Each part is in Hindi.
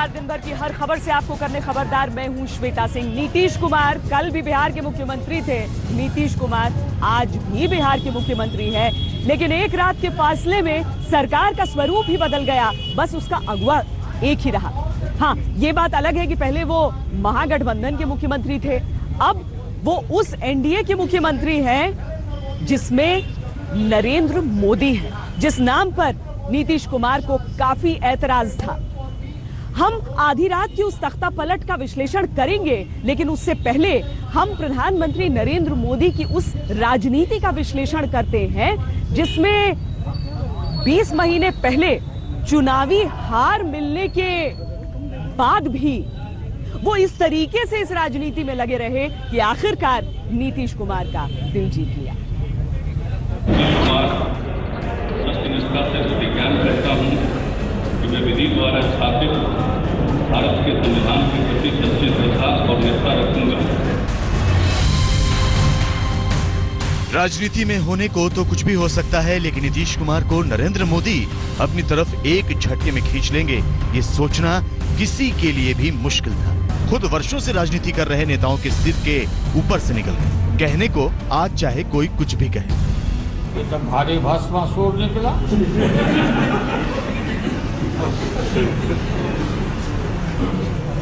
नमस्कार। दिन भर की हर खबर से आपको करने खबरदार, मैं हूं श्वेता सिंह। नीतीश कुमार कल भी बिहार के मुख्यमंत्री थे, नीतीश कुमार आज भी बिहार के मुख्यमंत्री है, लेकिन एक रात के फासले में सरकार का स्वरूप ही बदल गया, बस उसका अगुवा एक ही रहा। हाँ, ये बात अलग है कि पहले वो महागठबंधन के मुख्यमंत्री थे, अब वो उस एनडीए के मुख्यमंत्री हैं जिसमें नरेंद्र मोदी है, जिस नाम पर नीतीश कुमार को काफी ऐतराज था। हम आधी रात की उस तख्ता पलट का विश्लेषण करेंगे, लेकिन उससे पहले हम प्रधानमंत्री नरेंद्र मोदी की उस राजनीति का विश्लेषण करते हैं जिसमें 20 महीने पहले चुनावी हार मिलने के बाद भी वो इस तरीके से इस राजनीति में लगे रहे कि आखिरकार नीतीश कुमार का दिल जीत लिया। ज्ञान करता हूं कि मैं विधि द्वारा स्थापित भारत के संविधान के प्रति सच्ची श्रद्धा और निष्ठा रखूंगा। राजनीति में होने को तो कुछ भी हो सकता है, लेकिन नीतीश कुमार को नरेंद्र मोदी अपनी तरफ एक झटके में खींच लेंगे, ये सोचना किसी के लिए भी मुश्किल था। खुद वर्षों से राजनीति कर रहे नेताओं के सिर के ऊपर से निकल गए। कहने को आज चाहे कोई कुछ भी कहे, ये तो भारी भस्मासुर निकला।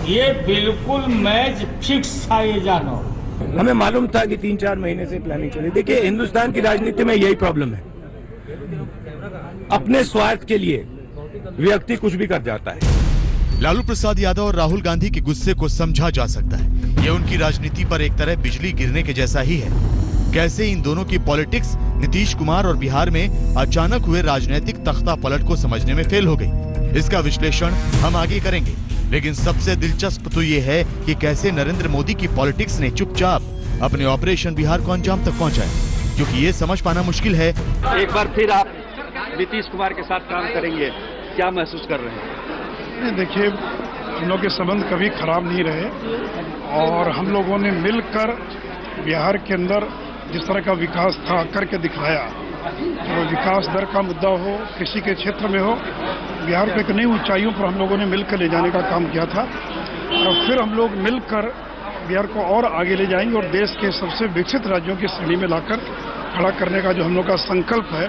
ये बिल्कुल मैच फिक्स था, ये जानो। हमें मालूम था कि 3-4 महीने से प्लानिंग चली। देखिए, हिंदुस्तान की राजनीति में यही प्रॉब्लम है, अपने स्वार्थ के लिए व्यक्ति कुछ भी कर जाता है। लालू प्रसाद यादव और राहुल गांधी के गुस्से को समझा जा सकता है, ये उनकी राजनीति पर एक तरह बिजली गिरने के जैसा ही है। कैसे इन दोनों की पॉलिटिक्स नीतीश कुमार और बिहार में अचानक हुए राजनीतिक तख्ता पलट को समझने में फेल हो गई, इसका विश्लेषण हम आगे करेंगे। लेकिन सबसे दिलचस्प तो ये है कि कैसे नरेंद्र मोदी की पॉलिटिक्स ने चुपचाप अपने ऑपरेशन बिहार को अंजाम तक पहुंचाया, क्योंकि ये समझ पाना मुश्किल है। एक बार फिर आप नीतीश कुमार के साथ काम करेंगे, क्या महसूस कर रहे हैं? देखिए, हम लोग के संबंध कभी खराब नहीं रहे और हम लोगों ने मिलकर बिहार के अंदर जिस तरह का विकास था करके दिखाया। तो विकास दर का मुद्दा हो, कृषि के क्षेत्र में हो, बिहार को एक नई ऊंचाइयों पर हम लोगों ने मिलकर ले जाने का काम किया था और फिर हम लोग मिलकर बिहार को और आगे ले जाएंगे और देश के सबसे विकसित राज्यों की श्रेणी में लाकर खड़ा करने का जो हम लोग का संकल्प है,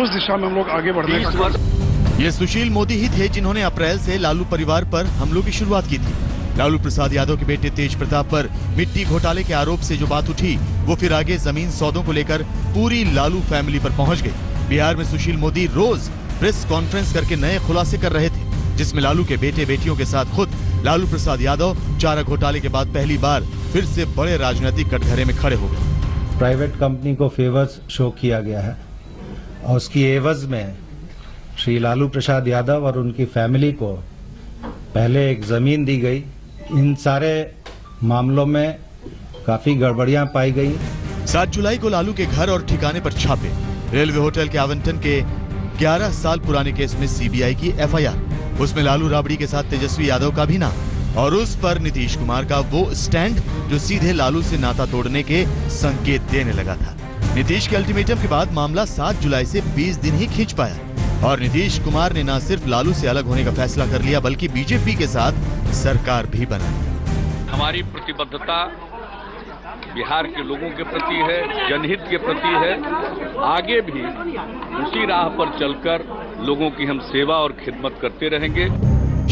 उस दिशा में हम लोग आगे बढ़ने का। ये सुशील मोदी ही थे जिन्होंने अप्रैल से लालू परिवार पर हमलों की शुरुआत की थी। लालू प्रसाद यादव के बेटे तेज प्रताप पर मिट्टी घोटाले के आरोप से जो बात उठी, वो फिर आगे जमीन सौदों को लेकर पूरी लालू फैमिली पर पहुंच गई। बिहार में सुशील मोदी रोज प्रेस कॉन्फ्रेंस करके नए खुलासे कर रहे थे, जिसमें लालू के बेटे बेटियों के साथ खुद लालू प्रसाद यादव चारा घोटाले के बाद पहली बार फिर से बड़े राजनीतिक कटघरे में खड़े हो गए। प्राइवेट कंपनी को फेवर्स शो किया गया है और उसकी एवज में श्री लालू प्रसाद यादव और उनकी फैमिली को पहले एक जमीन दी गई। इन सारे मामलों में काफी गड़बड़ियां पाई गई। 7 जुलाई को लालू के घर और ठिकाने पर छापे, रेलवे होटल के आवंटन के 11 साल पुराने केस में सीबीआई की एफआईआर, उसमें लालू राबड़ी के साथ तेजस्वी यादव का भी नाम और उस पर नीतीश कुमार का वो स्टैंड जो सीधे लालू से नाता तोड़ने के संकेत देने लगा था। नीतीश के अल्टीमेटम के बाद मामला 7 जुलाई से 20 दिन ही खींच पाया और नीतीश कुमार ने न सिर्फ लालू से अलग होने का फैसला कर लिया, बल्कि बीजेपी के साथ सरकार भी बनाई। हमारी प्रतिबद्धता बिहार के लोगों के प्रति है, जनहित के प्रति है। आगे भी उसी राह पर चलकर लोगों की हम सेवा और खिदमत करते रहेंगे।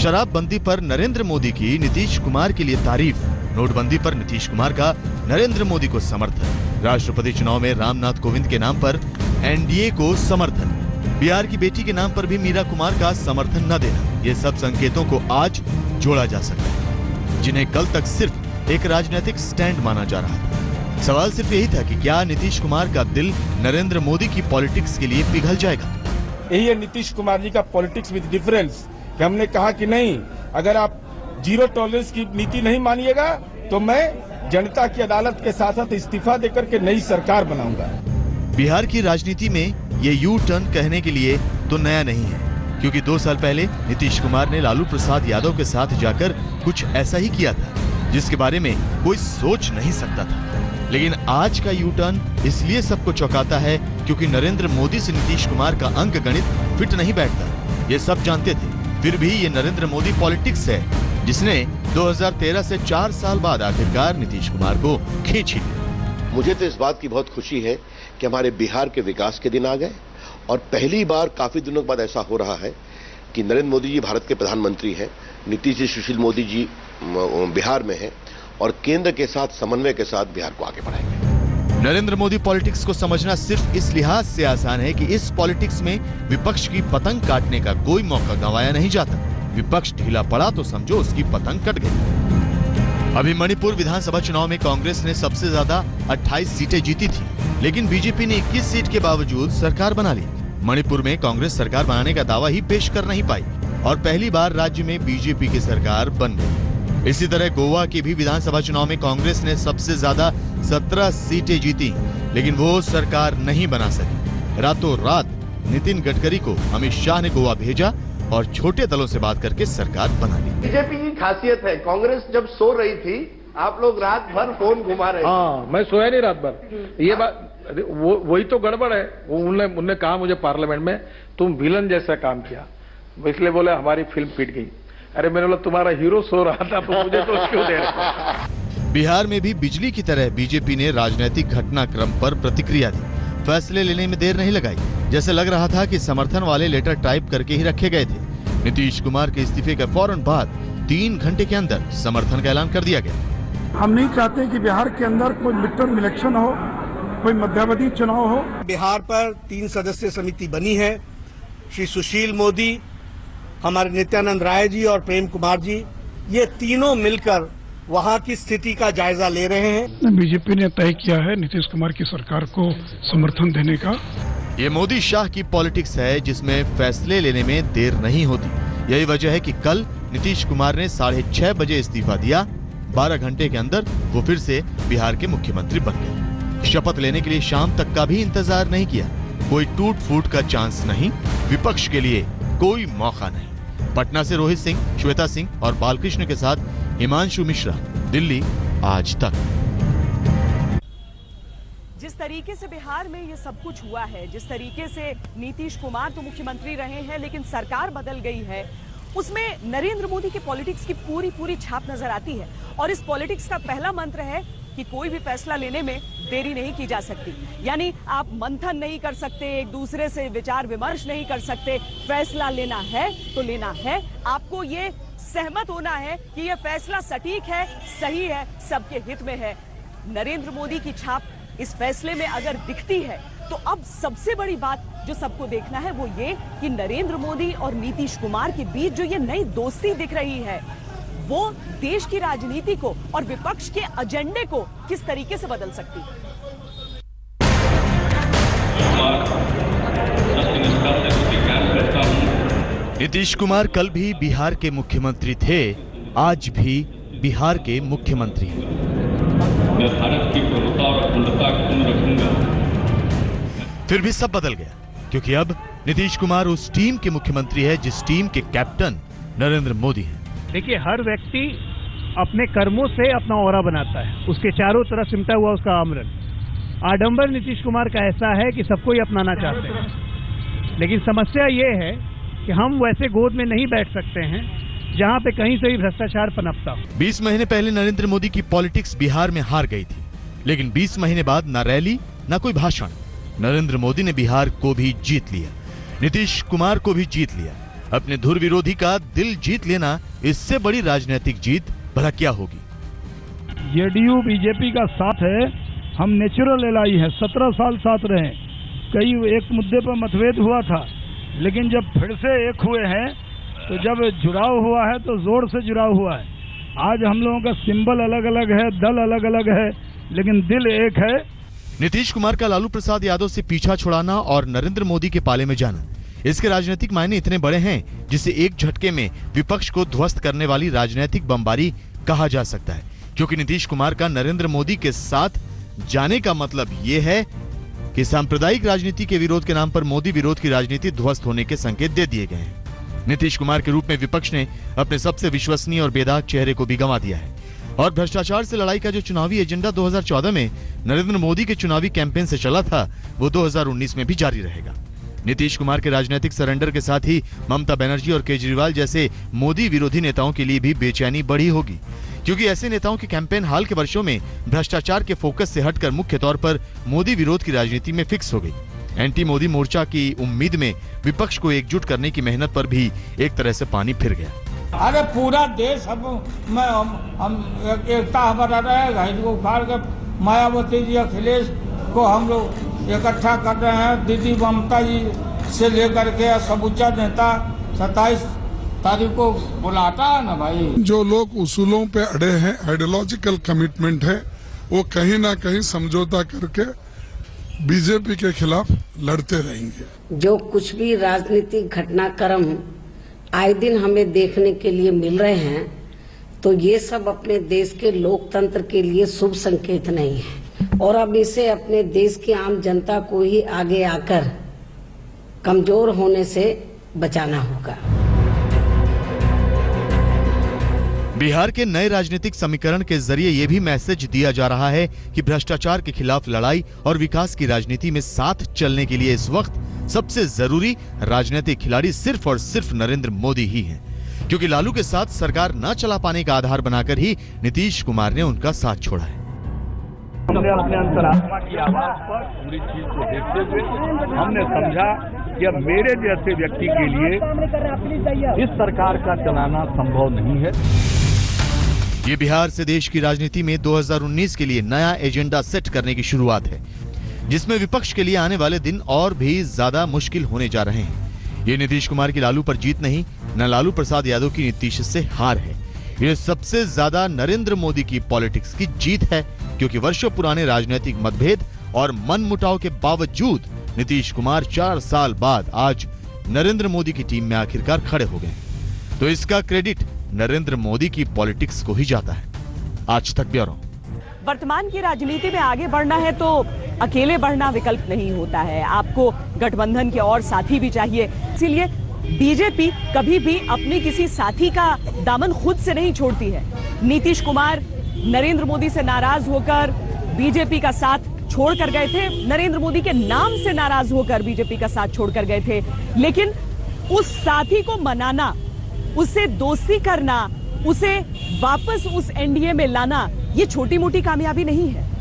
शराबबंदी पर नरेंद्र मोदी की नीतीश कुमार के लिए तारीफ, नोटबंदी पर नीतीश कुमार का नरेंद्र मोदी को समर्थन, राष्ट्रपति चुनाव में रामनाथ कोविंद के नाम पर एनडीए को समर्थन, बिहार की बेटी के नाम पर भी मीरा कुमार का समर्थन न देना, ये सब संकेतों को आज जोड़ा जा सकता है, जिन्हें कल तक सिर्फ एक राजनीतिक स्टैंड माना जा रहा था। सवाल सिर्फ यही था कि क्या नीतीश कुमार का दिल नरेंद्र मोदी की पॉलिटिक्स के लिए पिघल जाएगा। यही है नीतीश कुमार जी का पॉलिटिक्स विद डिफरेंस, कि हमने कहा कि नहीं, अगर आप जीरो टॉलरेंस की नीति नहीं मानिएगा तो मैं जनता की अदालत के साथ साथ इस्तीफा देकर के नई सरकार बनाऊंगा। बिहार की राजनीति में ये यू टर्न कहने के लिए तो नया नहीं है, क्योंकि 2 साल पहले नीतीश कुमार ने लालू प्रसाद यादव के साथ जाकर कुछ ऐसा ही किया था, जिसके बारे में कोई सोच नहीं सकता था। लेकिन आज का यू टर्न इसलिए सबको चौंकाता है क्योंकि नरेंद्र मोदी से नीतीश कुमार का अंक गणित फिट नहीं बैठता। ये सब जानते थे, फिर भी ये नरेंद्र मोदी पॉलिटिक्स है जिसने 2013 से 4 साल बाद आखिरकार नीतीश कुमार को खींच ही लिया। मुझे तो इस बात की बहुत खुशी है कि हमारे बिहार के विकास के दिन आ गए और पहली बार काफी दिनों के बाद ऐसा हो रहा है कि नरेंद्र मोदी जी भारत के प्रधानमंत्री हैं, नीतीश जी सुशील मोदी जी बिहार में हैं और केंद्र के साथ समन्वय के साथ बिहार को आगे बढ़ाएंगे। नरेंद्र मोदी पॉलिटिक्स को समझना सिर्फ इस लिहाज से आसान है कि इस पॉलिटिक्स में विपक्ष की पतंग काटने का कोई मौका गंवाया नहीं जाता। विपक्ष ढीला पड़ा तो समझो उसकी पतंग कट गई। अभी मणिपुर विधानसभा चुनाव में कांग्रेस ने सबसे ज्यादा 28 सीटें जीती थी, लेकिन बीजेपी ने 21 सीट के बावजूद सरकार बना ली। मणिपुर में कांग्रेस सरकार बनाने का दावा ही पेश कर नहीं पाई और पहली बार राज्य में बीजेपी की सरकार बन गई। इसी तरह गोवा के भी विधानसभा चुनाव में कांग्रेस ने सबसे ज्यादा 17 सीटें जीती, लेकिन वो सरकार नहीं बना सकी। रातों रात नितिन गडकरी को अमित शाह ने गोवा भेजा और छोटे दलों से बात करके सरकार बना ली। बीजेपी की खासियत है, कांग्रेस जब सो रही थी आप लोग रात भर फोन घुमा रहे थे। हाँ, मैं सोया नहीं रात भर। ये बात वही तो गड़बड़ है। वो उन्होंने कहा मुझे पार्लियामेंट में तुम विलन जैसा काम किया, इसलिए बोले हमारी फिल्म पिट गई। अरे मैंने बोला तुम्हारा हीरो सो रहा था तो मुझे तो क्यों दे रहे। बिहार में भी बिजली की तरह बीजेपी ने राजनीतिक घटनाक्रम पर प्रतिक्रिया दी। फैसले लेने में देर नहीं लगाई। जैसे लग रहा था कि समर्थन वाले लेटर टाइप करके ही रखे गए थे। नीतीश कुमार के इस्तीफे के फौरन बाद 3 घंटे के अंदर समर्थन का ऐलान कर दिया गया। हम नहीं चाहते कि बिहार के अंदर कोई मिड टर्म इलेक्शन हो, कोई मध्यावधि चुनाव हो। बिहार पर 3 सदस्यीय समिति बनी है। श्री सुशील मोदी, हमारे नित्यानंद राय जी और प्रेम कुमार जी, ये तीनों मिलकर वहाँ की स्थिति का जायजा ले रहे हैं। बीजेपी ने तय किया है नीतीश कुमार की सरकार को समर्थन देने का। ये मोदी शाह की पॉलिटिक्स है जिसमें फैसले लेने में देर नहीं होती। यही वजह है कि कल नीतीश कुमार ने 6:30 बजे इस्तीफा दिया। 12 घंटे के अंदर वो फिर से बिहार के मुख्यमंत्री बन गए। शपथ लेने के लिए शाम तक का भी इंतजार नहीं किया। कोई टूट फूट का चांस नहीं, विपक्ष के लिए कोई मौका नहीं। पटना से रोहित सिंह, श्वेता सिंह और बालकृष्ण के साथ हिमांशु मिश्रा, दिल्ली आज तक। जिस तरीके से बिहार में ये सब कुछ हुआ है, जिस तरीके से नीतीश कुमार तो मुख्यमंत्री रहे हैं लेकिन सरकार बदल गई है, उसमें नरेंद्र मोदी की पॉलिटिक्स की पूरी छाप नजर आती है। और इस पॉलिटिक्स का पहला मंत्र है कि कोई भी फैसला लेने में देरी नहीं की जा सकती। यानी आप मंथन नहीं कर सकते, एक दूसरे से विचार विमर्श नहीं कर सकते। फैसला लेना है तो लेना है। आपको ये सहमत होना है कि ये फैसला सटीक है, सही है, सबके हित में है। नरेंद्र मोदी की छाप इस फैसले में अगर दिखती है तो अब सबसे बड़ी बात जो सबको देखना है वो ये कि नरेंद्र मोदी और नीतीश कुमार के बीच जो ये नई दोस्ती दिख रही है वो देश की राजनीति को और विपक्ष के एजेंडे को किस तरीके से बदल सकती है। नीतीश कुमार कल भी बिहार के मुख्यमंत्री थे, आज भी बिहार के मुख्यमंत्री हैं। मैं भारत की प्रभुता और अखंडता को पूर्ण रखूंगा। फिर भी सब बदल गया क्योंकि अब नीतीश कुमार उस टीम के मुख्यमंत्री है जिस टीम के कैप्टन नरेंद्र मोदी हैं। देखिए, हर व्यक्ति अपने कर्मों से अपना औरा बनाता है, उसके चारों तरफ सिमटा हुआ उसका आमरण। आडंबर नीतीश कुमार का ऐसा है कि सबको ही अपनाना चाहते हैं, लेकिन समस्या ये है कि हम वैसे गोद में नहीं बैठ सकते हैं जहां पे कहीं से भी भ्रष्टाचार पनपता हो। 20 महीने पहले नरेंद्र मोदी की पॉलिटिक्स बिहार में हार गई थी, लेकिन 20 महीने बाद न रैली न कोई भाषण, नरेंद्र मोदी ने बिहार को भी जीत लिया, नीतीश कुमार को भी जीत लिया। अपने धुर विरोधी का दिल जीत लेना, इससे बड़ी राजनीतिक जीत भला क्या होगी। जेडीयू बीजेपी का साथ है, हम नेचुरल एलाई है, 17 साल साथ रहे। कई एक मुद्दे पर मतभेद हुआ था, लेकिन जब फिर से एक हुए हैं तो जब जुड़ाव हुआ है तो जोर से जुड़ाव हुआ है। आज हम लोगों का सिंबल अलग अलग है, दल अलग अलग है, लेकिन दिल एक है। नीतीश कुमार का लालू प्रसाद यादव से पीछा छुड़ाना और नरेंद्र मोदी के पाले में जाना, इसके राजनीतिक मायने इतने बड़े हैं जिसे एक झटके में विपक्ष को ध्वस्त करने वाली राजनीतिक बमबारी कहा जा सकता है। क्योंकि नीतीश कुमार का नरेंद्र मोदी के साथ जाने का मतलब ये है कि सांप्रदायिक राजनीति के विरोध के नाम पर मोदी विरोध की राजनीति ध्वस्त होने के संकेत दे दिए गए हैं। नीतीश कुमार के रूप में विपक्ष ने अपने सबसे विश्वसनीय और बेदाग चेहरे को भी गंवा दिया है और भ्रष्टाचार से लड़ाई का जो चुनावी एजेंडा 2014 में नरेंद्र मोदी के चुनावी कैंपेन से चला था वो 2019 में भी जारी रहेगा। नीतीश कुमार के राजनीतिक सरेंडर के साथ ही ममता बनर्जी और केजरीवाल जैसे मोदी विरोधी नेताओं के लिए भी बेचैनी बढ़ी होगी, क्योंकि ऐसे नेताओं की कैंपेन हाल के वर्षों में भ्रष्टाचार के फोकस से हटकर मुख्य तौर पर मोदी विरोध की राजनीति में फिक्स हो गई। एंटी मोदी मोर्चा की उम्मीद में विपक्ष को एकजुट करने की मेहनत पर भी एक तरह से पानी फिर गया। अरे पूरा देश हम एकता बना रहेगा, इनको उखाड़ के मायावती जी, अखिलेश को हम लोग इकट्ठा कर रहे हैं। दीदी ममता जी से लेकर के समूचा नेता 27 तारीख को बुलाता है ना भाई। जो लोग उसूलों पे अड़े हैं, आइडियोलॉजिकल कमिटमेंट है, वो कहीं ना कहीं समझौता करके बीजेपी के खिलाफ लड़ते रहेंगे। जो कुछ भी राजनीतिक घटनाक्रम आए दिन हमें देखने के लिए मिल रहे हैं, तो ये सब अपने देश के लोकतंत्र के लिए शुभ संकेत नहीं है, और अब इसे अपने देश की आम जनता को ही आगे आकर कमजोर होने से बचाना होगा। बिहार के नए राजनीतिक समीकरण के जरिए यह भी मैसेज दिया जा रहा है कि भ्रष्टाचार के खिलाफ लड़ाई और विकास की राजनीति में साथ चलने के लिए इस वक्त सबसे जरूरी राजनीतिक खिलाड़ी सिर्फ और सिर्फ नरेंद्र मोदी ही हैं, क्योंकि लालू के साथ सरकार न चला पाने का आधार बनाकर ही नीतीश कुमार ने उनका साथ छोड़ा है। हमने अपने अंतरात्मा की आवाज पर पूरी चीज को देखते हुए हमने समझा कि अब मेरे जैसे व्यक्ति के लिए इस सरकार का चलाना संभव नहीं है। ये बिहार से देश की राजनीति में 2019 के लिए नया एजेंडा सेट करने की शुरुआत है, जिसमें विपक्ष के लिए आने वाले दिन और भी ज्यादा मुश्किल होने जा रहे हैं। ये नीतीश कुमार की लालू पर जीत नहीं, न लालू प्रसाद यादव की नीतीश से हार है। ये सबसे ज्यादा नरेंद्र मोदी की पॉलिटिक्स की जीत है, क्योंकि वर्षों पुराने राजनीतिक मतभेद और मनमुटाव के बावजूद नीतीश कुमार 4 साल बाद आज नरेंद्र मोदी की टीम में आखिरकार खड़े हो गए। तो इसका क्रेडिट नरेंद्र मोदी की पॉलिटिक्स को ही जाता है। आज तक ब्यूरो। वर्तमान की राजनीति में आगे बढ़ना है तो अकेले बढ़ना विकल्प नहीं होता है, आपको गठबंधन के और साथी भी चाहिए। इसीलिए बीजेपी कभी भी अपनी किसी साथी का दामन खुद से नहीं छोड़ती है। नीतीश कुमार नरेंद्र मोदी से नाराज होकर बीजेपी का साथ छोड़कर गए थे, नरेंद्र मोदी के नाम से नाराज होकर बीजेपी का साथ छोड़कर गए थे, लेकिन उस साथी को मनाना, उससे दोस्ती करना, उसे वापस उस एनडीए में लाना, ये छोटी मोटी कामयाबी नहीं है।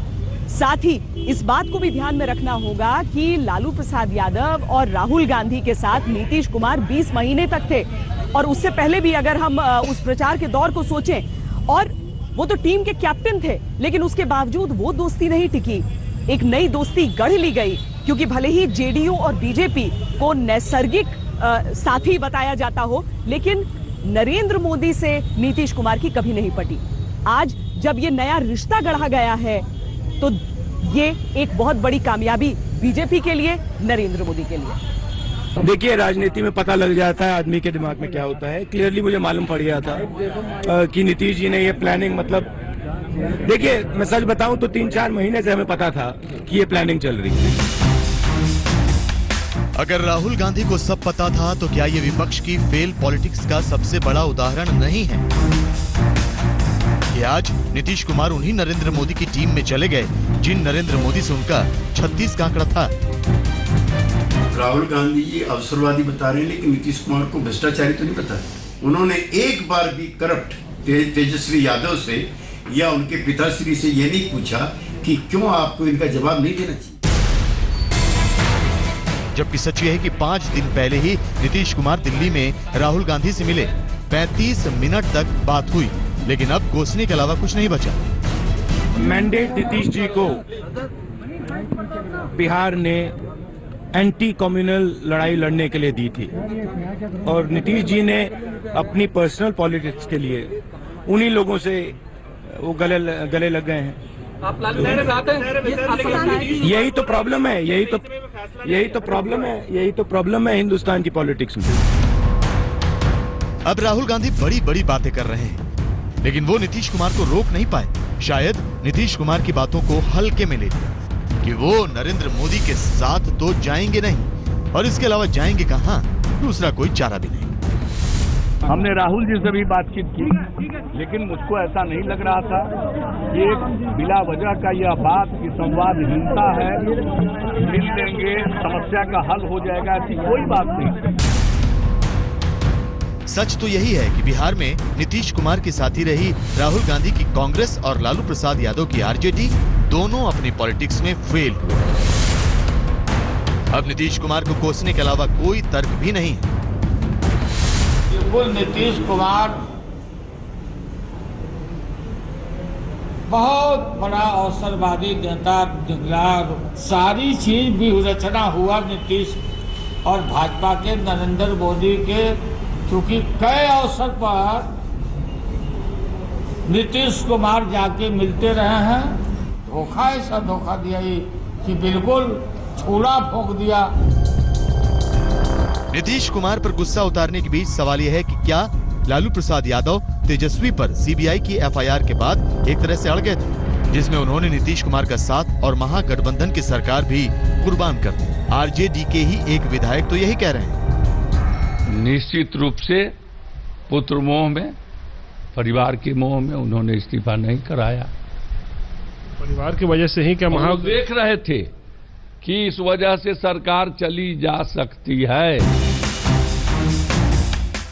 साथ ही इस बात को भी ध्यान में रखना होगा कि लालू प्रसाद यादव और राहुल गांधी के साथ नीतीश कुमार 20 महीने तक थे, और उससे पहले भी अगर हम उस प्रचार के दौर को सोचें, और वो तो टीम के कैप्टन थे, लेकिन उसके बावजूद वो दोस्ती नहीं टिकी। एक नई दोस्ती गढ़ ली गई, क्योंकि भले ही जेडीयू और बीजेपी को नैसर्गिक साथी बताया जाता हो, लेकिन नरेंद्र मोदी से नीतीश कुमार की कभी नहीं पटी। आज जब ये नया रिश्ता गढ़ा गया है, तो ये एक बहुत बड़ी कामयाबी बीजेपी के लिए, नरेंद्र मोदी के लिए। देखिए, राजनीति में पता लग जाता है आदमी के दिमाग में क्या होता है। क्लियरली मुझे मालूम पड़ गया था कि नीतीश जी ने ये प्लानिंग, मतलब देखिए मैं सच बताऊं तो 3-4 महीने से हमें पता था कि ये प्लानिंग चल रही है। अगर राहुल गांधी को सब पता था, तो क्या ये विपक्ष की फेल पॉलिटिक्स का सबसे बड़ा उदाहरण नहीं है कि आज नीतीश कुमार उन्हीं नरेंद्र मोदी की टीम में चले गए जिन नरेंद्र मोदी से उनका 36 का आंकड़ा था। राहुल गांधी जी अवसरवादी बता रहे हैं, लेकिन नीतीश कुमार को भ्रष्टाचारी तो नहीं पता। उन्होंने एक बार भी करप्ट तेजस्वी यादव से या उनके पिताश्री से ये नहीं पूछा कि क्यों आपको इनका जवाब नहीं देना चाहिए। जबकि सच यह है कि 5 दिन पहले ही नीतीश कुमार दिल्ली में राहुल गांधी से मिले, 35 मिनट तक बात हुई, लेकिन अब कोसने के अलावा कुछ नहीं बचा। मैंडेट नीतीश जी को बिहार ने एंटी कम्युनल लड़ाई लड़ने के लिए दी थी, और नीतीश जी ने अपनी पर्सनल पॉलिटिक्स के लिए उन्हीं लोगों से वो गले लग गए हैं। आप लालू से चाहते हैं? यही तो प्रॉब्लम है, यही तो प्रॉब्लम है हिंदुस्तान की पॉलिटिक्स में। अब राहुल गांधी बड़ी बड़ी बातें कर रहे हैं, लेकिन वो नीतीश कुमार को रोक नहीं पाए। शायद नीतीश कुमार की बातों को हल्के में ले लिया कि वो नरेंद्र मोदी के साथ तो जाएंगे नहीं, और इसके अलावा जाएंगे कहां, दूसरा कोई चारा भी नहीं। हमने राहुल जी से भी बातचीत की, लेकिन मुझको ऐसा नहीं लग रहा था कि बिला वजह का यह बात कि संवादहीनता है, मिल लेंगे, समस्या का हल हो जाएगा, ऐसी कोई बात नहीं। सच तो यही है कि बिहार में नीतीश कुमार के साथी रही राहुल गांधी की कांग्रेस और लालू प्रसाद यादव की आरजेडी दोनों अपनी पॉलिटिक्स में फेल हुए। अब नीतीश कुमार को कोसने के अलावा कोई तर्क भी नहीं है। बिल्कुल नीतीश कुमार बहुत बड़ा अवसरवादी नेता निकला। सारी चीज व्यूहरचना हुआ नीतीश और भाजपा के नरेंद्र मोदी के, क्योंकि कई अवसर पर नीतीश कुमार जाके मिलते रहे हैं। धोखा, ऐसा धोखा दिया कि बिल्कुल छूला फोक दिया। नीतीश कुमार पर गुस्सा उतारने के बीच सवाल यह है कि क्या लालू प्रसाद यादव तेजस्वी पर सीबीआई की एफआईआर के बाद एक तरह से अड़ गए थे, जिसमें उन्होंने नीतीश कुमार का साथ और महागठबंधन की सरकार भी कुर्बान कर दी। आरजेडी के ही एक विधायक तो यही कह रहे हैं। निश्चित रूप से पुत्र मोह में, परिवार के मोह में उन्होंने इस्तीफा नहीं कराया। परिवार की वजह से ही क्या देख रहे थे कि इस वजह से सरकार चली जा सकती है।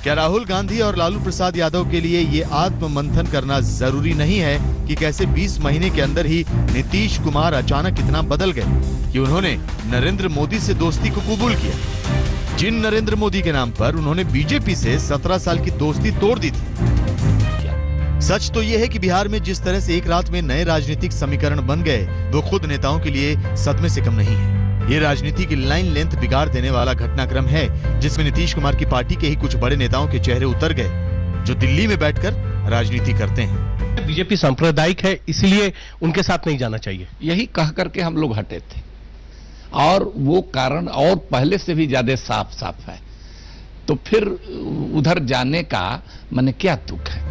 क्या राहुल गांधी और लालू प्रसाद यादव के लिए ये आत्म मंथन करना जरूरी नहीं है कि कैसे 20 महीने के अंदर ही नीतीश कुमार अचानक इतना बदल गए कि उन्होंने नरेंद्र मोदी से दोस्ती को कबूल किया, जिन नरेंद्र मोदी के नाम पर उन्होंने बीजेपी से 17 साल की दोस्ती तोड़ दी थी। सच तो ये है कि बिहार में जिस तरह से एक रात में नए राजनीतिक समीकरण बन गए, वो खुद नेताओं के लिए सदमे से कम नहीं है। ये राजनीति की लाइन लेंथ बिगाड़ देने वाला घटनाक्रम है, जिसमें नीतीश कुमार की पार्टी के ही कुछ बड़े नेताओं के चेहरे उतर गए, जो दिल्ली में बैठकर राजनीति करते हैं। बीजेपी सांप्रदायिक है, इसलिए उनके साथ नहीं जाना चाहिए, यही कह करके हम लोग हटे थे। और वो कारण और पहले से भी ज्यादा साफ साफ है, तो फिर उधर जाने का माने क्या तुक है।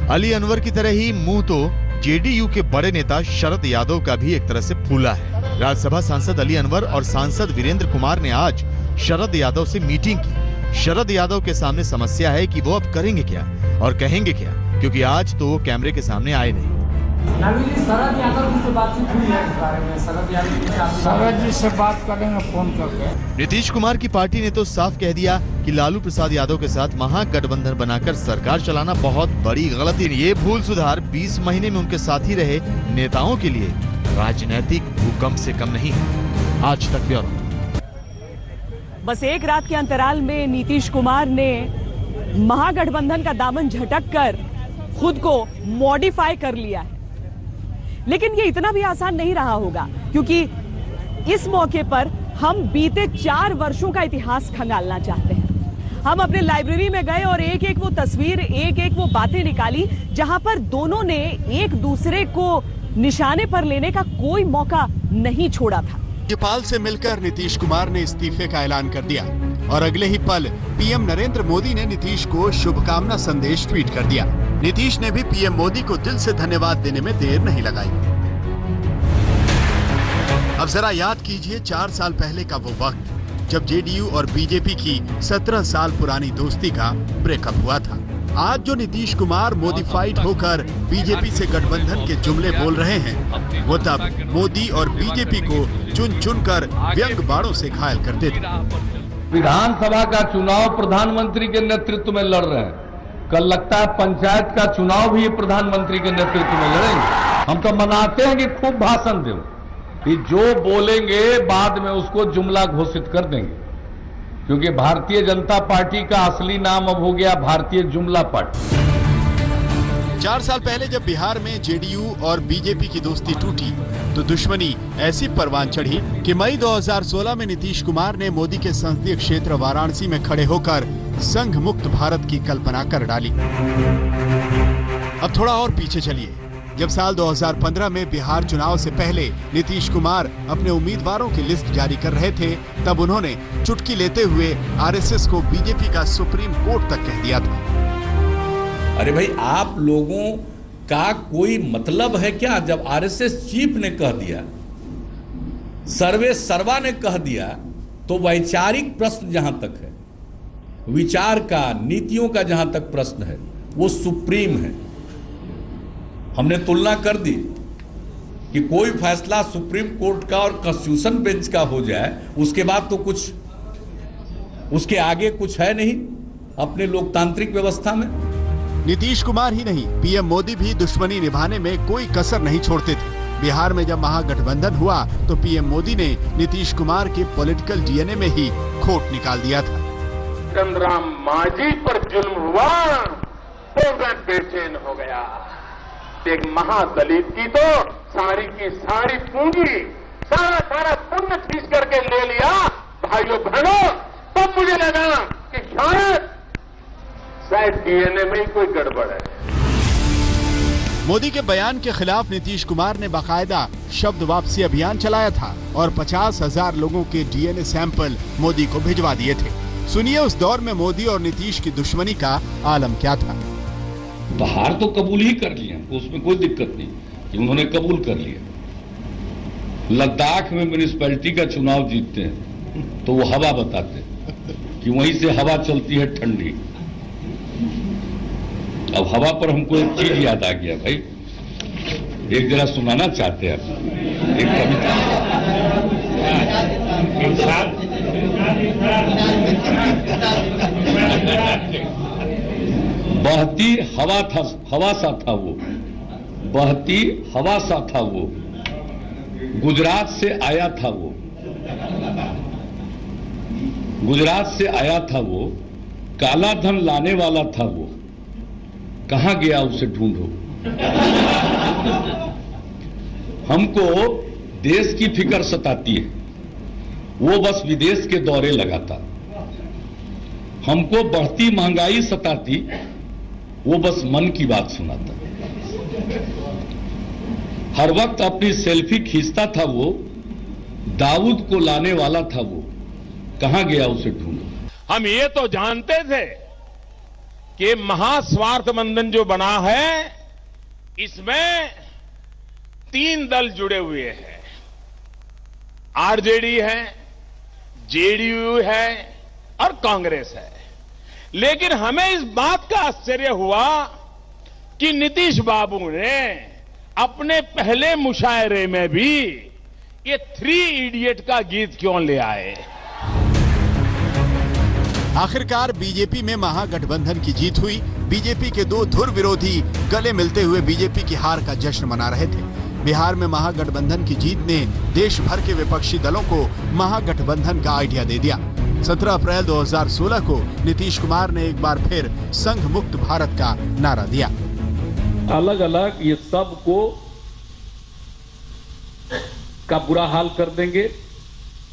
अली अनवर की तरह ही मुंह तो जेडीयू के बड़े नेता शरद यादव का भी एक तरह से फूला है। राज्यसभा सांसद अली अनवर और सांसद वीरेंद्र कुमार ने आज शरद यादव से मीटिंग की। शरद यादव के सामने समस्या है कि वो अब करेंगे क्या और कहेंगे क्या, क्योंकि आज तो वो कैमरे के सामने आए नहीं। शरद यादव जी से बातचीत हुई है इस बारे में? शरद जी से बात करेंगे फोन करके। नीतीश कुमार की पार्टी ने तो साफ कह दिया कि लालू प्रसाद यादव के साथ महागठबंधन बनाकर सरकार चलाना बहुत बड़ी गलती। ये भूल सुधार 20 महीने में उनके साथी रहे नेताओं के लिए राजनीतिक भूकंप से कम नहीं है। आज तक ब्यूरो। बस एक रात के अंतराल में नीतीश कुमार ने महागठबंधन का दामन झटक कर खुद को मॉडिफाई कर लिया है, लेकिन ये इतना भी आसान नहीं रहा होगा, क्योंकि इस मौके पर हम बीते 4 वर्षों का इतिहास खंगालना चाहते हैं। हम अपने लाइब्रेरी में गए और एक एक वो तस्वीर, एक एक वो बातें निकाली जहां पर दोनों ने एक दूसरे को निशाने पर लेने का कोई मौका नहीं छोड़ा था। राज्यपाल से मिलकर नीतीश कुमार ने इस्तीफे का ऐलान कर दिया और अगले ही पल पीएम नरेंद्र मोदी ने नीतीश को शुभकामना संदेश ट्वीट कर दिया। नीतीश ने भी पीएम मोदी को दिल से धन्यवाद देने में देर नहीं लगाई। अब जरा याद कीजिए 4 साल पहले का वो वक्त जब जेडीयू और बीजेपी की 17 साल पुरानी दोस्ती का ब्रेकअप हुआ था। आज जो नीतीश कुमार मॉडिफाइड होकर बीजेपी से गठबंधन के जुमले बोल रहे हैं, वो तब मोदी और बीजेपी को चुन चुन कर व्यंग बाणों से घायल करते थे। विधानसभा का चुनाव प्रधानमंत्री के नेतृत्व में लड़ रहे हैं। कल लगता है पंचायत का चुनाव भी प्रधानमंत्री के नेतृत्व में लड़ेंगे। हम तो मनाते हैं कि खूब भाषण दें, कि जो बोलेंगे बाद में उसको जुमला घोषित कर देंगे, क्योंकि भारतीय जनता पार्टी का असली नाम अब हो गया भारतीय जुमला पार्टी। 4 साल पहले जब बिहार में जेडीयू और बीजेपी की दोस्ती टूटी तो दुश्मनी ऐसी परवान चढ़ी कि मई 2016 में नीतीश कुमार ने मोदी के संसदीय क्षेत्र वाराणसी में खड़े होकर संघ मुक्त भारत की कल्पना कर डाली। अब थोड़ा और पीछे चलिए। जब साल 2015 में बिहार चुनाव से पहले नीतीश कुमार अपने उम्मीदवारों की लिस्ट जारी कर रहे थे, तब उन्होंने चुटकी लेते हुए आरएसएस को बीजेपी का सुप्रीम कोर्ट तक कह दिया था। अरे भाई, आप लोगों का कोई मतलब है क्या? जब आरएसएस चीफ ने कह दिया, सर्वे सर्वा ने कह दिया, तो वैचारिक प्रश्न जहां तक है, विचार का, नीतियों का जहां तक प्रश्न है, वो सुप्रीम है। हमने तुलना कर दी कि कोई फैसला सुप्रीम कोर्ट का और कॉन्स्टिट्यूशन बेंच का हो जाए, उसके बाद तो कुछ, उसके आगे कुछ है नहीं अपने लोकतांत्रिक व्यवस्था में। नीतीश कुमार ही नहीं, पीएम मोदी भी दुश्मनी निभाने में कोई कसर नहीं छोड़ते थे। बिहार में जब महागठबंधन हुआ तो पीएम मोदी ने नीतीश कुमार के पॉलिटिकल डीएनए में ही खोट निकाल दिया था। चंद्राम मांझी पर जुल्म हुआ तो मैं बेचैन हो गया। एक महादलित की तो सारी की सारी पूंजी, सारा पुण्य खींच करके ले लिया। भाइयों बहनों, तब मुझे लगा कि शायद डीएनए में ही कोई गड़बड़ है। मोदी के बयान के खिलाफ नीतीश कुमार ने बाकायदा शब्द वापसी अभियान चलाया था और 50,000 लोगों के डीएनए सैंपल मोदी को भिजवा दिए थे। सुनिए उस दौर में मोदी और नीतीश की दुश्मनी का आलम क्या था। हार तो कबूल ही कर लिया, उसमें कोई दिक्कत नहीं कि उन्होंने कबूल कर लिया। लद्दाख में म्यूनिसिपैलिटी का चुनाव जीतते हैं तो वो हवा बताते हैं कि वहीं से हवा चलती है ठंडी। अब हवा पर हमको एक चीज याद आ गया भाई, एक जरा सुनाना चाहते हैं एक कविता। बहती हवा सा था वो, बहती हवा सा था वो, गुजरात से आया था वो, गुजरात से आया था वो, काला धन लाने वाला था वो, कहां गया उसे ढूंढो। हमको देश की फिक्र सताती है, वो बस विदेश के दौरे लगाता। हमको बढ़ती महंगाई सताती, वो बस मन की बात सुनाता। हर वक्त अपनी सेल्फी खींचता था वो, दाऊद को लाने वाला था वो, कहां गया उसे ढूंढो। हम ये तो जानते थे कि महास्वार्थ बंधन जो बना है इसमें 3 दल जुड़े हुए हैं, आरजेडी है, जेडीयू है और कांग्रेस है। लेकिन हमें इस बात का आश्चर्य हुआ कि नीतीश बाबू ने अपने पहले मुशायरे में भी ये 3 इडियट का गीत क्यों ले आए। आखिरकार बीजेपी में महागठबंधन की जीत हुई। बीजेपी के 2 धुर विरोधी गले मिलते हुए बीजेपी की हार का जश्न मना रहे थे। बिहार में महागठबंधन की जीत ने देश भर के विपक्षी दलों को महागठबंधन का आइडिया दे दिया। 17 अप्रैल 2016 को नीतीश कुमार ने एक बार फिर संघ मुक्त भारत का नारा दिया। अलग अलग ये सब को का बुरा हाल कर देंगे,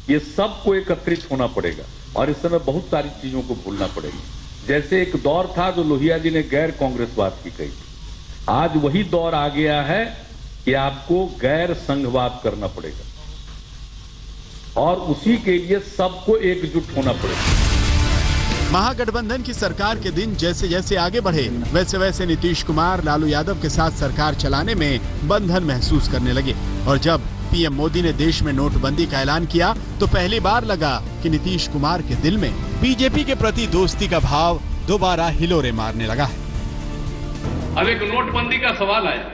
ये सबको एकत्रित होना पड़ेगा और इस समय बहुत सारी चीजों को भूलना पड़ेगा। जैसे एक दौर था जो लोहिया जी ने गैर कांग्रेसवाद की कही थी, आज वही दौर आ गया है कि आपको गैर संघवाद करना पड़ेगा और उसी के लिए सबको एकजुट होना पड़ेगा। महागठबंधन की सरकार के दिन जैसे जैसे आगे बढ़े वैसे वैसे नीतीश कुमार लालू यादव के साथ सरकार चलाने में बंधन महसूस करने लगे और जब पीएम मोदी ने देश में नोटबंदी का ऐलान किया तो पहली बार लगा कि नीतीश कुमार के दिल में बीजेपी के प्रति दोस्ती का भाव दोबारा हिलोरे मारने लगा है। अब एक नोटबंदी का सवाल आया,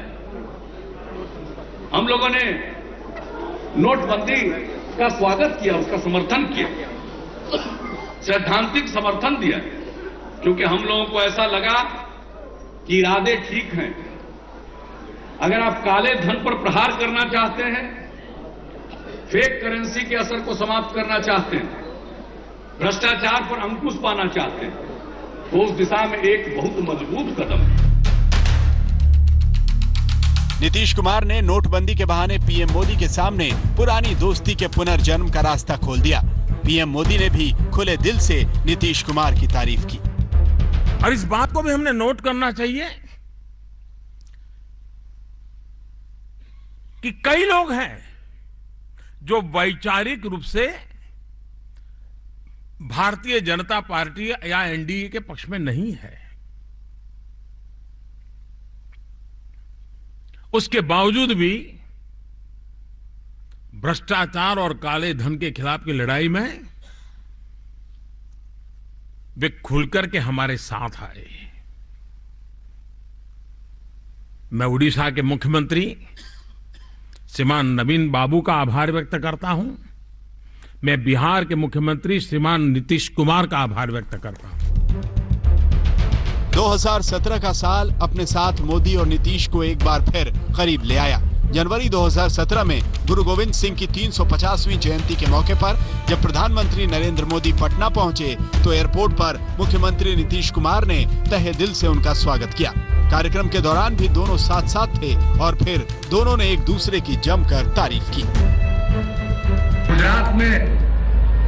हम लोगों ने नोटबंदी का स्वागत किया, उसका समर्थन किया, सैद्धांतिक समर्थन दिया, क्योंकि हम लोगों को ऐसा लगा कि इरादे ठीक हैं। अगर आप काले धन पर प्रहार करना चाहते हैं, फेक करेंसी के असर को समाप्त करना चाहते हैं, भ्रष्टाचार पर अंकुश पाना चाहते हैं, तो उस दिशा में एक बहुत मजबूत कदम है। नीतीश कुमार ने नोटबंदी के बहाने पीएम मोदी के सामने पुरानी दोस्ती के पुनर्जन्म का रास्ता खोल दिया। पीएम मोदी ने भी खुले दिल से नीतीश कुमार की तारीफ की। और इस बात को भी हमने नोट करना चाहिए कि कई लोग हैं जो वैचारिक रूप से भारतीय जनता पार्टी या एनडीए के पक्ष में नहीं है, उसके बावजूद भी भ्रष्टाचार और काले धन के खिलाफ की लड़ाई में वे खुलकर के हमारे साथ आए। मैं उड़ीसा के मुख्यमंत्री श्रीमान नवीन बाबू का आभार व्यक्त करता हूं। मैं बिहार के मुख्यमंत्री श्रीमान नीतीश कुमार का आभार व्यक्त करता हूं। 2017 का साल अपने साथ मोदी और नीतीश को एक बार फिर करीब ले आया। जनवरी 2017 में गुरु गोविंद सिंह की 350वीं जयंती के मौके पर जब प्रधानमंत्री नरेंद्र मोदी पटना पहुंचे तो एयरपोर्ट पर मुख्यमंत्री नीतीश कुमार ने तहे दिल से उनका स्वागत किया। कार्यक्रम के दौरान भी दोनों साथ साथ थे और फिर दोनों ने एक दूसरे की जमकर तारीफ की। गुजरात में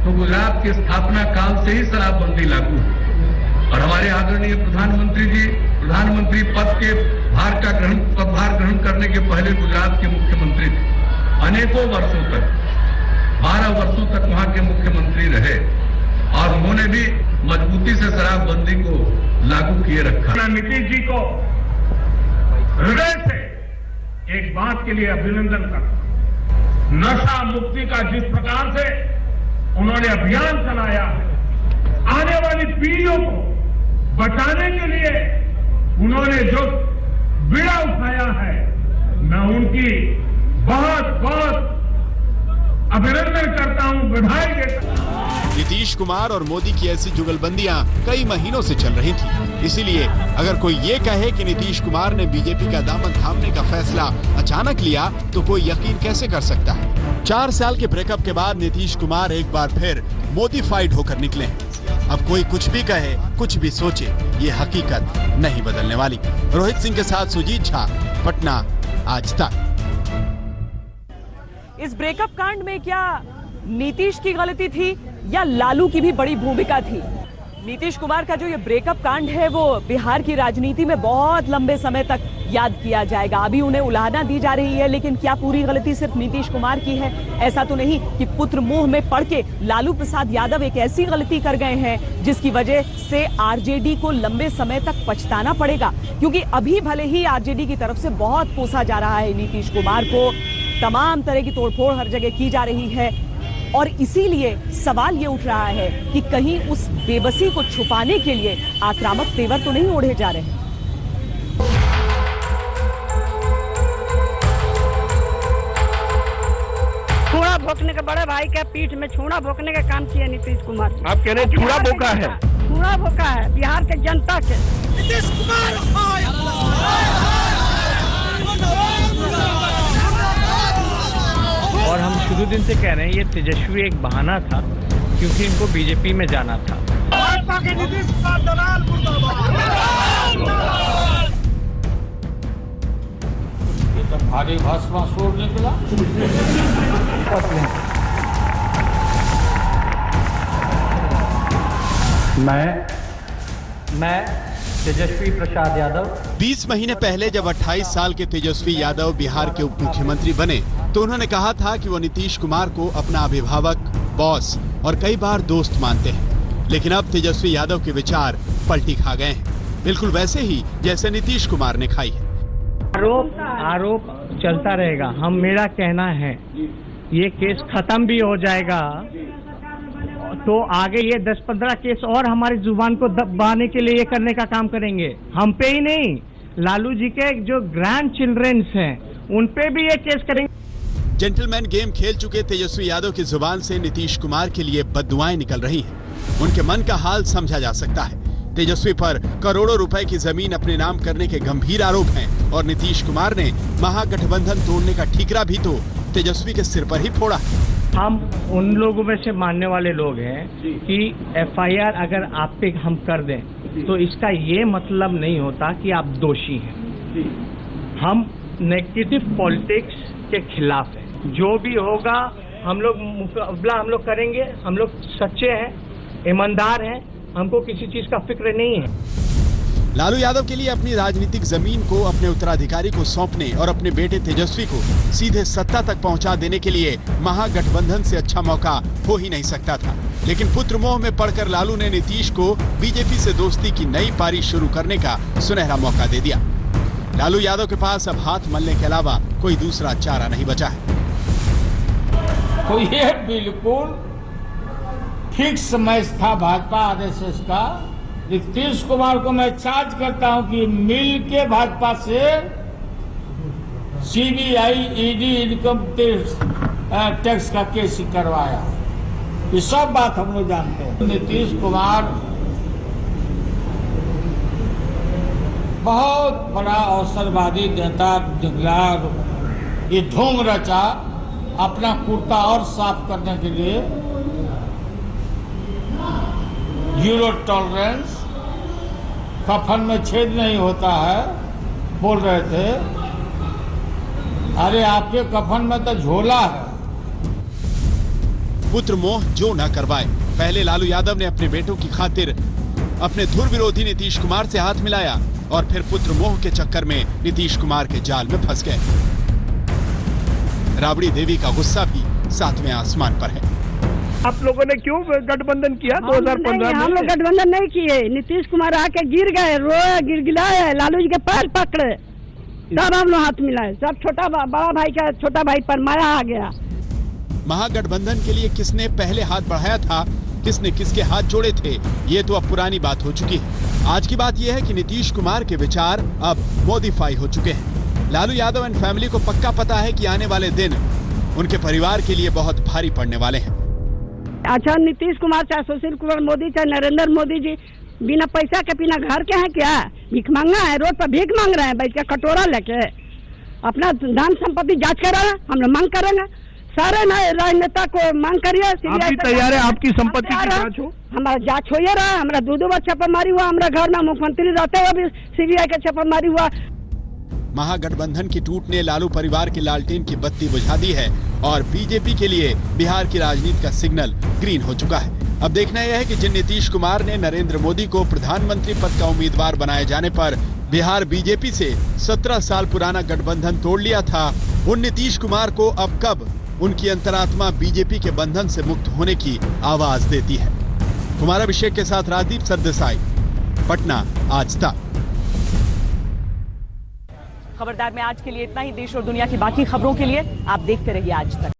तो गुजरात की स्थापना काल से ही शराबबंदी लागू है और हमारे आदरणीय प्रधानमंत्री जी प्रधानमंत्री पद के पदभार ग्रहण करने के पहले गुजरात के मुख्यमंत्री थे। अनेकों वर्षों तक 12 वर्षों तक वहां के मुख्यमंत्री रहे और उन्होंने भी मजबूती से शराबबंदी को लागू किए रखा। नीतीश जी को हृदय से एक बात के लिए अभिनंदन करता। नशा मुक्ति का जिस प्रकार से उन्होंने अभियान चलाया है, आने वाली पीढ़ियों को बचाने के लिए उन्होंने जो बीड़ा उठाया है, मैं उनकी बहुत बहुत अभिनंदन करता हूं, बधाई देता हूं। नीतीश कुमार और मोदी की ऐसी जुगलबंदियां कई महीनों से चल रही थी। इसीलिए अगर कोई ये कहे कि नीतीश कुमार ने बीजेपी का दामन थामने का फैसला अचानक लिया तो कोई यकीन कैसे कर सकता है। 4 साल के ब्रेकअप के बाद नीतीश कुमार एक बार फिर मोदीफाइड होकर निकले हैं। अब कोई कुछ भी कहे, कुछ भी सोचे, ये हकीकत नहीं बदलने वाली। रोहित सिंह के साथ सुजीत झा, पटना, आज तक। इस ब्रेकअप कांड में क्या नीतीश की गलती थी या लालू की भी बड़ी भूमिका थी? नीतीश कुमार का जो ये ब्रेकअप कांड है वो बिहार की राजनीति में बहुत लंबे समय तक याद किया जाएगा। अभी उन्हें उलाहना दी जा रही है, लेकिन क्या पूरी गलती सिर्फ नीतीश कुमार की है? ऐसा तो नहीं कि पुत्र मुंह में पड़ के लालू प्रसाद यादव एक ऐसी गलती कर गए हैं जिसकी वजह से आरजेडी को लंबे समय तक पछताना पड़ेगा। क्योंकि अभी भले ही आरजेडी की तरफ से बहुत कोसा जा रहा है नीतीश कुमार को, तमाम तरह की तोड़फोड़ हर जगह की जा रही है और इसीलिए सवाल ये उठ रहा है कि कहीं उस बेबसी को छुपाने के लिए आक्रामक तेवर तो नहीं ओढ़े जा रहे। छूड़ा भोंकने के बड़े भाई के पीठ में छूड़ा भोंकने का काम किया नीतीश कुमार। आप कह रहे हैं छूड़ा भोंका है? छूड़ा भोंका है बिहार के जनता के। नीतीश और हम शुरू दिन से कह रहे हैं ये तेजस्वी एक बहाना था क्योंकि इनको बीजेपी में जाना था। ये तो भारी भस्मासुर निकला। मैं तेजस्वी प्रसाद यादव। 20 महीने पहले जब 28 साल के तेजस्वी यादव बिहार के उप मुख्यमंत्री बने तो उन्होंने कहा था कि वो नीतीश कुमार को अपना अभिभावक, बॉस और कई बार दोस्त मानते हैं। लेकिन अब तेजस्वी यादव के विचार पलटी खा गए हैं, बिल्कुल वैसे ही जैसे नीतीश कुमार ने खाई है। आरोप चलता रहेगा। मेरा कहना है ये केस खत्म भी हो जाएगा तो आगे ये 10-15 केस और हमारी जुबान को दबाने के लिए ये करने का काम करेंगे। हम पे ही नहीं, लालू जी के जो ग्रैंड चिल्ड्रंस हैं उन पे भी ये केस करेंगे। जेंटलमैन गेम खेल चुके तेजस्वी यादव की जुबान से नीतीश कुमार के लिए बद्दुआएं निकल रही हैं। उनके मन का हाल समझा जा सकता है। तेजस्वी पर करोड़ों रुपए की जमीन अपने नाम करने के गंभीर आरोप हैं और नीतीश कुमार ने महागठबंधन तोड़ने का ठीकरा भी तो तेजस्वी के सिर पर ही फोड़ा। हम उन लोगों में से मानने वाले लोग हैं कि एफआईआर अगर आप पे हम कर दें तो इसका ये मतलब नहीं होता कि आप दोषी हैं। हम नेगेटिव पॉलिटिक्स के खिलाफ हैं। जो भी होगा हम लोग मुकाबला हम लोग करेंगे। हम लोग सच्चे हैं, ईमानदार हैं, हमको किसी चीज का फिक्र नहीं है। लालू यादव के लिए अपनी राजनीतिक जमीन को अपने उत्तराधिकारी को सौंपने और अपने बेटे तेजस्वी को सीधे सत्ता तक पहुंचा देने के लिए महागठबंधन से अच्छा मौका हो ही नहीं सकता था। लेकिन पुत्र मोह में पड़कर लालू ने नीतीश को बीजेपी से दोस्ती की नई पारी शुरू करने का सुनहरा मौका दे दिया। लालू यादव के पास अब हाथ मलने के अलावा कोई दूसरा चारा नहीं बचा है। तो ये बिल्कुल फिक्स मैच था भाजपा आरएसएस का। नीतीश कुमार को मैं चार्ज करता हूं कि मिल के भाजपा से सीबीआई ईडी इनकम टैक्स का केस करवाया, ये सब बात हम लोग जानते हैं। नीतीश कुमार बहुत बड़ा अवसरवादी नेता निकला, ये ढोंग रचा अपना कुर्ता और साफ करने के लिए। जीरो टॉलरेंस, कफन में छेद नहीं होता है बोल रहे थे। अरे आपके कफन में तो झोला है। पुत्र मोह जो न करवाए। पहले लालू यादव ने अपने बेटों की खातिर अपने धुर विरोधी नीतीश कुमार से हाथ मिलाया और फिर पुत्र मोह के चक्कर में नीतीश कुमार के जाल में फंस गए। राबड़ी देवी का गुस्सा भी 7वें आसमान पर है। आप लोगों ने क्यों गठबंधन किया 2015 में? हम लोग गठबंधन नहीं किए। नीतीश कुमार आके गिर गए, रोए, गिड़गिड़ाए, लालू जी के पैर पकड़े, तब हम लोग हाथ मिलाए। सब छोटा बड़ा भाई का छोटा भाई पर माया आ गया। महागठबंधन के लिए किसने पहले हाथ बढ़ाया था, किसने किसके हाथ जोड़े थे, ये तो अब पुरानी बात हो चुकी है। आज की बात यह है कि नीतीश कुमार के विचार अब मॉडिफाई हो चुके हैं। लालू यादव एंड फैमिली को पक्का पता है कि आने वाले दिन उनके परिवार के लिए बहुत भारी पड़ने वाले हैं। अच्छा, नीतीश कुमार चाहे सुशील कुमार मोदी चाहे नरेंद्र मोदी जी बिना पैसा के बिना घर के हैं क्या? भीख मांगा है, रोड पर भीख मांग रहे हैं बैठ के कटोरा लेके। अपना धन संपत्ति जांच करा है, हम लोग मांग करेंगे। सारे राजनेता को मांग करिए। आप भी तैयार है आपकी संपत्ति की जांच हो? हमारा जांच हो रहा है। हमारा 2 बार छापामारी हुआ, हमारा घर में मुख्यमंत्री रहते हुए भी सीबीआई का छापामारी हुआ। महागठबंधन की टूट ने लालू परिवार की लालटेन की बत्ती बुझा दी है और बीजेपी के लिए बिहार की राजनीति का सिग्नल ग्रीन हो चुका है। अब देखना यह है कि जिन नीतीश कुमार ने नरेंद्र मोदी को प्रधानमंत्री पद का उम्मीदवार बनाए जाने पर बिहार बीजेपी से 17 साल पुराना गठबंधन तोड़ लिया था, उन नीतीश कुमार को अब कब उनकी अंतरात्मा बीजेपी के बंधन से मुक्त होने की आवाज देती है। कुमार अभिषेक के साथ राजदीप सरदेसाई, पटना, आज तक। खबरदार में आज के लिए इतना ही। देश और दुनिया की बाकी खबरों के लिए आप देखते रहिए आज तक।